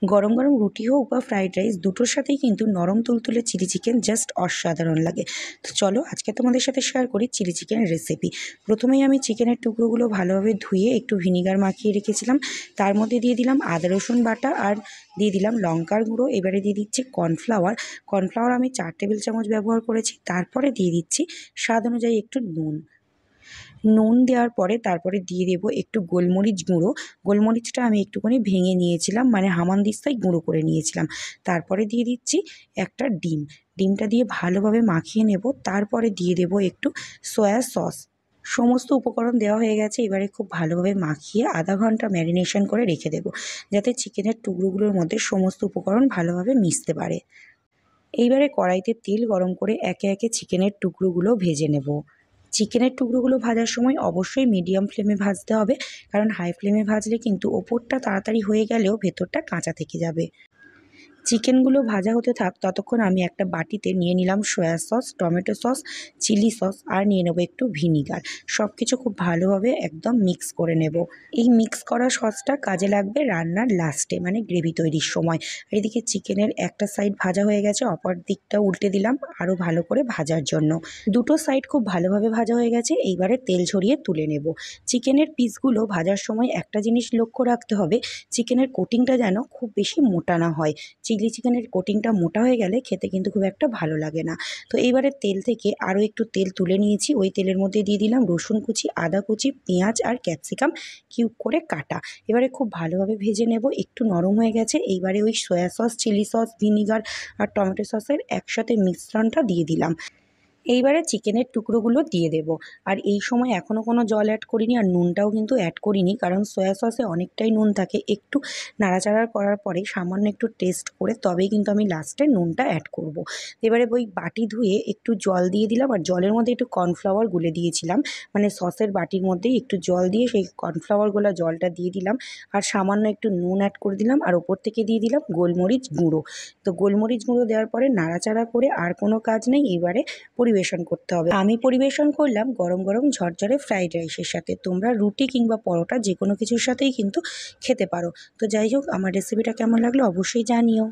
গরম গরম রুটি হোক বা ফ্রাইড রাইস দুটোর সাথেই কিন্তু নরম তুলতুলে চিলি চিকেন জাস্ট অসাধারণ লাগে। তো চলো আজকে তোমাদের সাথে শেয়ার করি চিলি চিকেন রেসিপি। প্রথমেই আমি চিকেনের টুকরোগুলো ভালোভাবে ধুয়ে একটু ভিনিগার মাখিয়ে রেখেছিলাম। তার মধ্যে দিয়ে দিলাম আদা রসুন বাটা আর দিয়ে দিলাম লঙ্কার গুঁড়ো। এবারে দিয়ে দিচ্ছি কর্নফ্লাওয়ার আমি 4 টেবিল চামচ ব্যবহার করেছি। তারপরে দিয়ে দিচ্ছি স্বাদ অনুযায়ী একটু নুন দেওয়ার পরে তারপরে দিয়ে দেবো একটু গোলমরিচ গুঁড়ো। গোলমরিচটা আমি একটুখানি ভেঙে নিয়েছিলাম, মানে হামানদিস্তায় গুঁড়ো করে নিয়েছিলাম। তারপরে দিয়ে দিচ্ছি একটা ডিমটা দিয়ে ভালোভাবে মাখিয়ে নেব। তারপরে দিয়ে দেবো একটু সয়া সস। সমস্ত উপকরণ দেওয়া হয়ে গেছে। এবারে খুব ভালোভাবে মাখিয়ে আধা ঘন্টা ম্যারিনেশন করে রেখে দেবো, যাতে চিকেনের টুকরোগুলোর মধ্যে সমস্ত উপকরণ ভালোভাবে মিশতে পারে। এইবারে কড়াইতে তেল গরম করে একে একে চিকেনের টুকরোগুলো ভেজে নেব। চিকেনের টুকরোগুলো ভাজার সময় অবশ্যই মিডিয়াম ফ্লেমে ভাজতে হবে, কারণ হাই ফ্লেমে ভাজলে কিন্তু ওপরটা তাড়াতাড়ি হয়ে গেলেও ভেতরটা কাঁচা থেকে যাবে। চিকেনগুলো ভাজা হতে থাক ততক্ষণ আমি একটা বাটিতে নিয়ে নিলাম soya sauce, tomato sauce, chilli sauce আর নিয়ে নেবো একটু ভিনিগার। সব কিছু খুব ভালোভাবে একদম মিক্স করে নেব। এই মিক্স করা সসটা কাজে লাগবে রান্নার লাস্টে, মানে গ্রেভি তৈরির সময়। আর এদিকে চিকেনের একটা সাইড ভাজা হয়ে গেছে, অপর দিকটা উল্টে দিলাম আরও ভালো করে ভাজার জন্য। দুটো সাইড খুব ভালোভাবে ভাজা হয়ে গেছে। এইবারে তেল ঝরিয়ে তুলে নেব। চিকেনের পিসগুলো ভাজার সময় একটা জিনিস লক্ষ্য রাখতে হবে, চিকেনের কোটিংটা যেন খুব বেশি মোটা না হয়। চিলি চিকেনের কোটিংটা মোটা হয়ে গেলে খেতে কিন্তু খুব একটা ভালো লাগে না। তো এইবারে তেল থেকে আরও একটু তেল তুলে নিয়েছি। ওই তেলের মধ্যে দিয়ে দিলাম রসুন কুচি, আদা কুচি, পেঁয়াজ আর ক্যাপসিকাম কিউব করে কাটা। এবারে খুব ভালোভাবে ভেজে নেব। একটু নরম হয়ে গেছে। এইবারে ওই soya sauce, chilli sauce, vinegar আর টমেটো সসের একসাথে মিশ্রণটা দিয়ে দিলাম। এইবারে চিকেনের টুকরোগুলো দিয়ে দেব। আর এই সময় এখনও কোনো জল অ্যাড করিনি, আর নুনটাও কিন্তু অ্যাড করিনি, কারণ সয়া সসে অনেকটাই নুন থাকে। একটু নাড়াচাড়া করার পরে সামান্য একটু টেস্ট করে তবেই কিন্তু আমি লাস্টে নুনটা অ্যাড করব। এবারে ওই বাটি ধুয়ে একটু জল দিয়ে দিলাম, আর জলের মধ্যে একটু কর্নফ্লাওয়ার গুলে দিয়েছিলাম, মানে সসের বাটির মধ্যেই একটু জল দিয়ে সেই কর্নফ্লাওয়ার গোলা জলটা দিয়ে দিলাম। আর সামান্য একটু নুন অ্যাড করে দিলাম, আর ওপর থেকে দিয়ে দিলাম গোলমরিচ গুঁড়ো। তো গোলমরিচ গুঁড়ো দেওয়ার পরে নাড়াচাড়া করে আর কোনো কাজ নেই, এবারে পরিবেশন করতে হবে। আমি পরিবেশন করলাম গরম গরম ঝরঝরে ফ্রাইড রাইসের সাথে। তোমরা রুটি কিংবা পরোটা যে কোনো কিছুর সাথেই কিন্তু খেতে পারো। তো যাই হোক, আমার রেসিপিটা কেমন লাগলো অবশ্যই জানিও।